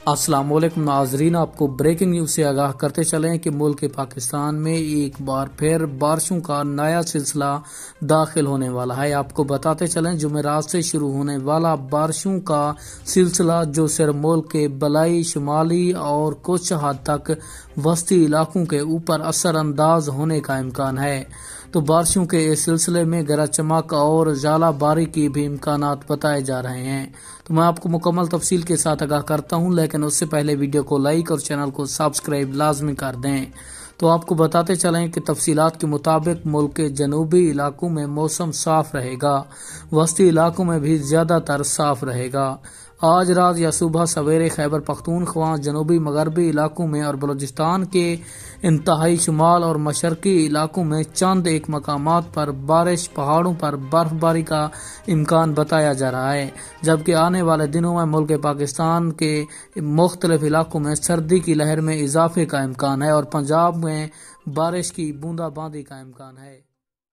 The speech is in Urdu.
السلام علیکم ناظرین، آپ کو بریکنگ نیوز سے آگاہ کرتے چلیں کہ ملک پاکستان میں ایک بار پھر بارشوں کا نیا سلسلہ داخل ہونے والا ہے۔ آپ کو بتاتے چلیں جمعرات سے شروع ہونے والا بارشوں کا سلسلہ جو صرف ملک کے بلائی، شمالی اور کچھ حد تک وسطی علاقوں کے اوپر اثر انداز ہونے کا امکان ہے، تو بارشوں کے اس سلسلے میں گرج چمک اور ژالہ باری کی بھی امکانات بتائے جا رہے ہیں۔ تو میں آپ کو مکمل تفصیل کے ساتھ آگاہ کرتا ہوں، لیکن اس سے پہلے ویڈیو کو لائک اور چینل کو سبسکرائب لازمی کر دیں۔ تو آپ کو بتاتے چلیں کہ تفصیلات کے مطابق ملک کے جنوبی علاقوں میں موسم صاف رہے گا، وسطی علاقوں میں بھی زیادہ تر صاف رہے گا۔ آج رات یا صبح سویرے خیبر پختونخوا، جنوبی مغربی علاقوں میں اور بلوچستان کے انتہائی شمال اور مشرقی علاقوں میں چند ایک مقامات پر بارش، پہاڑوں پر برف باری کا امکان بتایا جا رہا ہے، جبکہ آنے والے دنوں میں ملک پاکستان کے مختلف علاقوں میں سردی کی لہر میں اضافے کا امکان ہے اور پنجاب میں بارش کی بوندا باندی کا امکان ہے۔